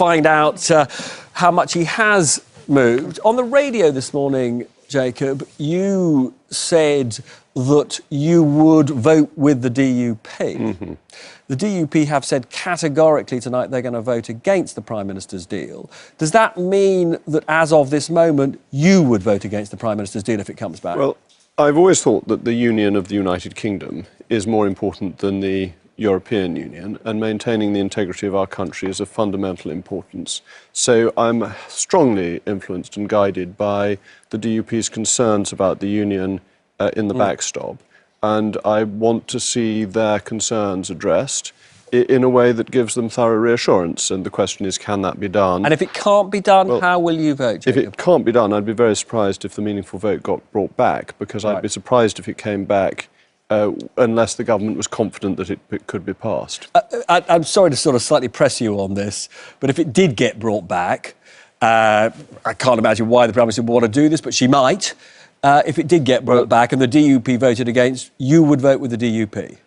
find out how much he has moved. On the radio this morning, Jacob, you said that you would vote with the DUP. Mm-hmm. The DUP have said categorically tonight they're going to vote against the Prime Minister's deal. Does that mean that, as of this moment, you would vote against the Prime Minister's deal if it comes back? Well, I've always thought that the union of the United Kingdom is more important than the European Union, and maintaining the integrity of our country is of fundamental importance. So I'm strongly influenced and guided by the DUP's concerns about the union in the backstop, and I want to see their concerns addressed in a way that gives them thorough reassurance. And the question is, can that be done? And if it can't be done, well, how will you vote, Jacob? If it can't be done, I'd be very surprised if the meaningful vote got brought back, because I'd be surprised if it came back unless the government was confident that it could be passed. I'm sorry to sort of slightly press you on this, but if it did get brought back, I can't imagine why the Prime Minister would want to do this, but she might. If it did get brought back and the DUP voted against, you would vote with the DUP?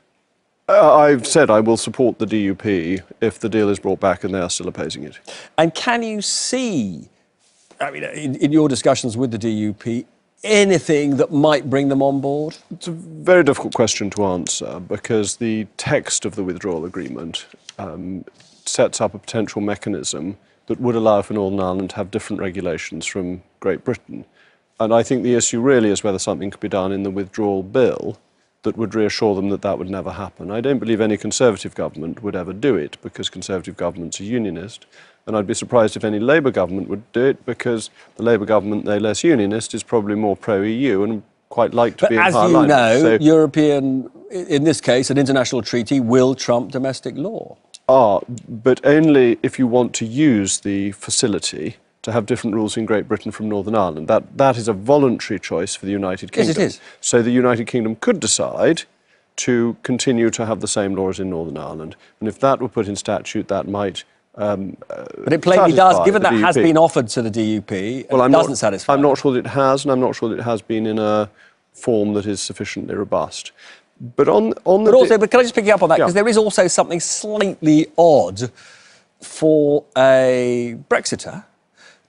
I've said I will support the DUP if the deal is brought back and they are still opposing it. And can you see, I mean, in your discussions with the DUP, anything that might bring them on board? It's a very difficult question to answer, because the text of the withdrawal agreement sets up a potential mechanism that would allow for Northern Ireland to have different regulations from Great Britain. And I think the issue really is whether something could be done in the withdrawal bill that would reassure them that that would never happen. I don't believe any Conservative government would ever do it, because Conservative governments are unionist. And I'd be surprised if any Labour government would do it, because the Labour government, though less unionist, is probably more pro-EU and quite like to be in higher line. But as you know, European, in this case, an international treaty will trump domestic law. But only if you want to use the facility to have different rules in Great Britain from Northern Ireland. That is a voluntary choice for the United Kingdom. Yes, it is. So the United Kingdom could decide to continue to have the same laws in Northern Ireland. And if that were put in statute, that might but it plainly does, given that has been offered to the DUP, well, it doesn't satisfy. I'm not sure that it has, and I'm not sure that it has been in a form that is sufficiently robust. But but can I just pick you up on that? Because there is also something slightly odd for a Brexiter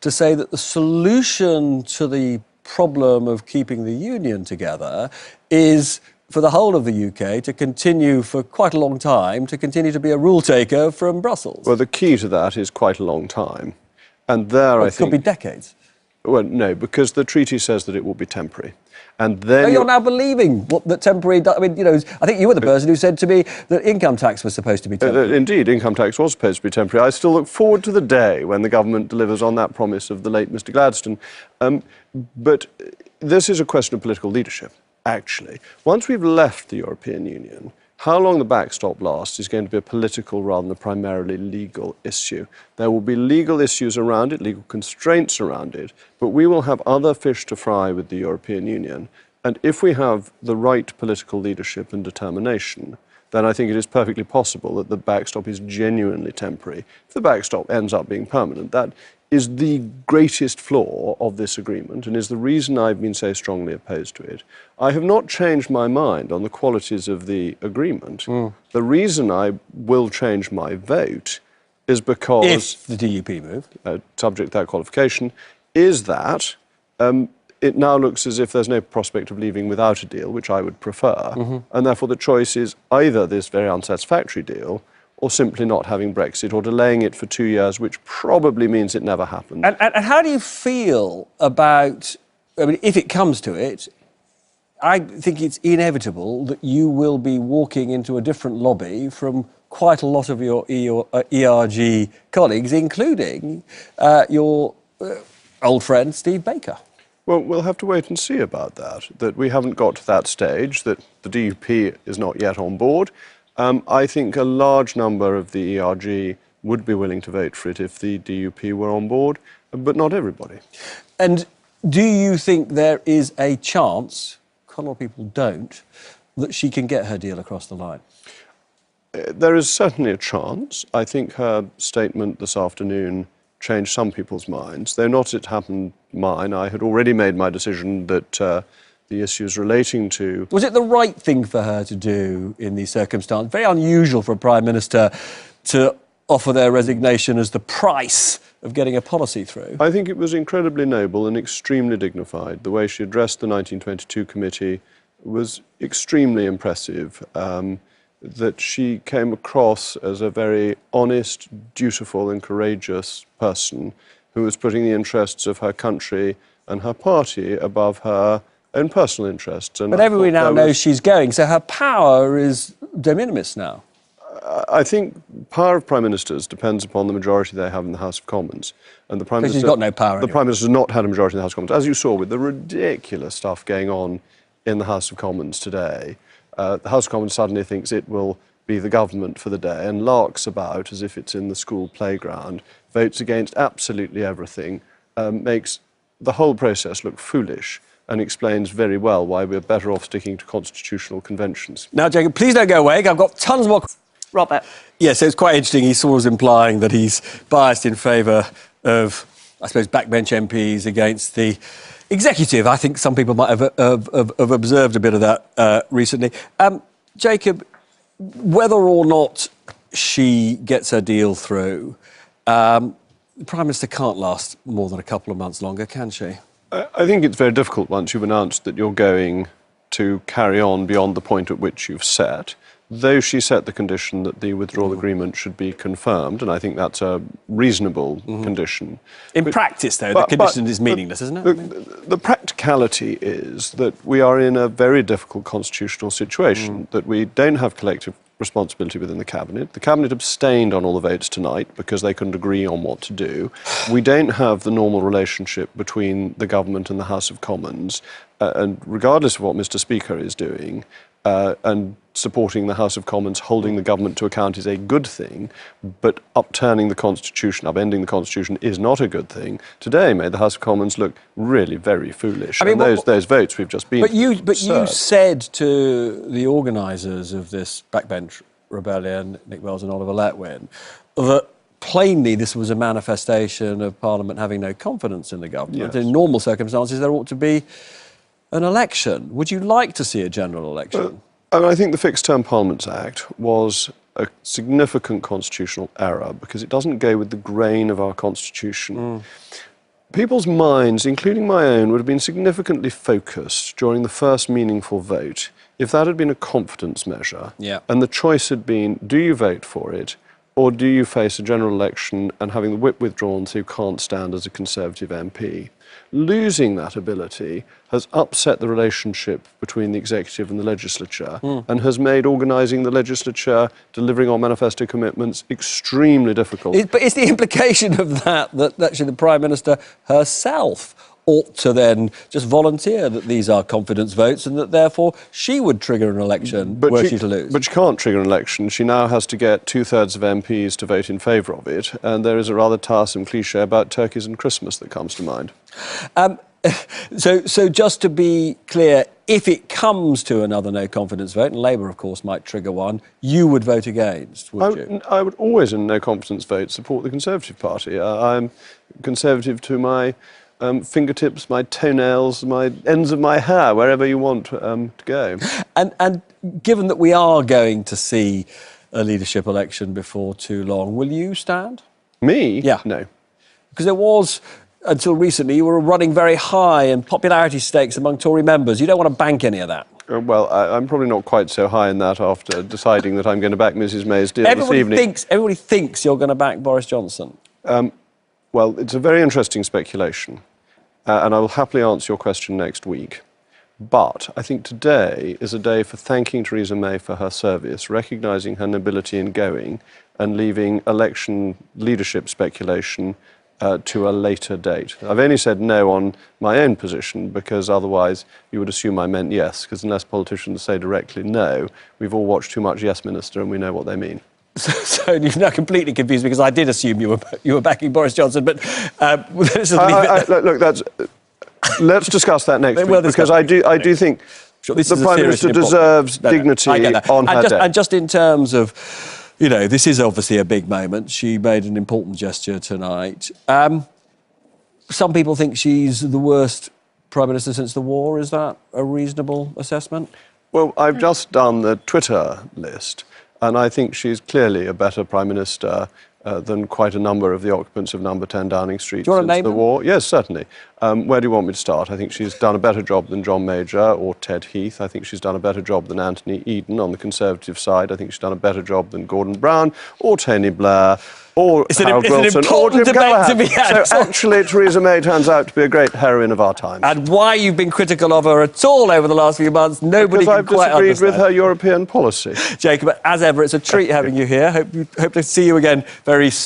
to say that the solution to the problem of keeping the union together is for the whole of the UK to continue for quite a long time, to continue to be a rule taker from Brussels. Well, the key to that is quite a long time. And there, I think... It could be decades. Well, no, because the treaty says that it will be temporary. And then... you're now believing what the temporary... I mean, you know, I think you were the person who said to me that income tax was supposed to be temporary. Indeed, income tax was supposed to be temporary. I still look forward to the day when the government delivers on that promise of the late Mr Gladstone. But this is a question of political leadership, actually. Once we've left the European Union, how long the backstop lasts is going to be a political rather than a primarily legal issue. There will be legal issues around it, legal constraints around it, but we will have other fish to fry with the European Union. And if we have the right political leadership and determination, then I think it is perfectly possible that the backstop is genuinely temporary. If the backstop ends up being permanent, that is the greatest flaw of this agreement and is the reason I've been so strongly opposed to it. I have not changed my mind on the qualities of the agreement. The reason I will change my vote is because... If the DUP move. Subject to that qualification, is that it now looks as if there's no prospect of leaving without a deal, which I would prefer, and therefore the choice is either this very unsatisfactory deal or simply not having Brexit, or delaying it for 2 years, which probably means it never happens. And how do you feel about, I mean, if it comes to it, I think it's inevitable that you will be walking into a different lobby from quite a lot of your ERG colleagues, including your old friend Steve Baker. Well, we'll have to wait and see about that we haven't got to that stage, that the DUP is not yet on board. I think a large number of the ERG would be willing to vote for it if the DUP were on board, but not everybody. And do you think there is a chance, quite a lot of people don't, that she can get her deal across the line? There is certainly a chance. I think her statement this afternoon changed some people's minds, though not it happened mine. I had already made my decision that the issues relating to... Was it the right thing for her to do in these circumstances? Very unusual for a Prime Minister to offer their resignation as the price of getting a policy through. I think it was incredibly noble and extremely dignified. The way she addressed the 1922 committee was extremely impressive. That she came across as a very honest, dutiful and courageous person who was putting the interests of her country and her party above her own personal interests. And but everybody now knows she's going, so her power is de minimis now. I think power of prime ministers depends upon the majority they have in the House of Commons, and the prime minister. She's got no power. The prime minister has not had a majority in the House of Commons, as you saw with the ridiculous stuff going on in the House of Commons today. The House of Commons suddenly thinks it will be the government for the day and larks about as if it's in the school playground, votes against absolutely everything, makes the whole process look foolish, and explains very well why we're better off sticking to constitutional conventions. Now, Jacob, please don't go away. I've got tons more. Robert. Yes, so it's quite interesting. He sort of was implying that he's biased in favour of, I suppose, backbench MPs against the executive. I think some people might have observed a bit of that recently. Jacob, whether or not she gets her deal through, the Prime Minister can't last more than a couple of months longer, can she? I think it's very difficult once you've announced that you're going to carry on beyond the point at which you've set. Though she set the condition that the withdrawal agreement should be confirmed, and I think that's a reasonable condition. In practice, though, the condition is meaningless, isn't it? The practicality is that we are in a very difficult constitutional situation, that we don't have collective responsibility within the Cabinet. The Cabinet abstained on all the votes tonight because they couldn't agree on what to do. We don't have the normal relationship between the government and the House of Commons, and regardless of what Mr. Speaker is doing, and supporting the House of Commons, holding the government to account is a good thing, but upturning the Constitution, upending the Constitution is not a good thing. Today made the House of Commons look really very foolish. I mean, and those votes we've just been. But you said to the organisers of this backbench rebellion, Nick Wells and Oliver Letwin, that plainly this was a manifestation of Parliament having no confidence in the government. Yes. In normal circumstances, there ought to be an election. Would you like to see a general election? I think the Fixed Term Parliaments Act was a significant constitutional error because it doesn't go with the grain of our Constitution. People's minds, including my own, would have been significantly focused during the first meaningful vote if that had been a confidence measure and the choice had been, do you vote for it or do you face a general election and having the whip withdrawn so you can't stand as a Conservative MP? Losing that ability has upset the relationship between the executive and the legislature and has made organising the legislature, delivering on manifesto commitments, extremely difficult. But is the implication of that actually the Prime Minister herself ought to then just volunteer that these are confidence votes and that therefore she would trigger an election were she to lose? But she can't trigger an election. She now has to get 2/3 of MPs to vote in favour of it, and there is a rather tiresome cliché about turkeys and Christmas that comes to mind. So just to be clear, if it comes to another no-confidence vote, and Labour, of course, might trigger one, you would vote against, would you? I would always, in a no-confidence vote, support the Conservative Party. I'm Conservative to my fingertips, my toenails, my ends of my hair, wherever you want to go. And given that we are going to see a leadership election before too long, will you stand? Me? Yeah. No. Because there was, until recently, you were running very high in popularity stakes among Tory members. You don't want to bank any of that. Well, I'm probably not quite so high in that after deciding that I'm going to back Mrs May's deal this evening. Everybody thinks you're going to back Boris Johnson. Well, it's a very interesting speculation, and I will happily answer your question next week. But I think today is a day for thanking Theresa May for her service, recognising her nobility in going, and leaving election leadership speculation to a later date. I've only said no on my own position because otherwise you would assume I meant yes, because unless politicians say directly no, we've all watched too much Yes Minister and we know what they mean. So you've now completely confused me because I did assume you were backing Boris Johnson, but let's just leave it. Look, let's discuss that next week because I do think the Prime Minister deserves dignity on her day. And just in terms of, you know, this is obviously a big moment. She made an important gesture tonight. Some people think she's the worst Prime Minister since the war. Is that a reasonable assessment? Well, I've just done the Twitter list, and I think she's clearly a better Prime Minister than quite a number of the occupants of number 10 Downing Street Do you want to since name the them? war. Yes, certainly. Where do you want me to start? I think she's done a better job than John Major or Ted Heath. I think she's done a better job than Anthony Eden on the Conservative side. I think she's done a better job than Gordon Brown or Tony Blair or Harold Wilson or Jim Callaghan. To be had. So actually, Theresa May turns out to be a great heroine of our times. And why you've been critical of her at all over the last few months, nobody Because can quite I've disagreed understand. with her European policy. Jacob, as ever, it's a treat having you here. Hope to see you again very soon.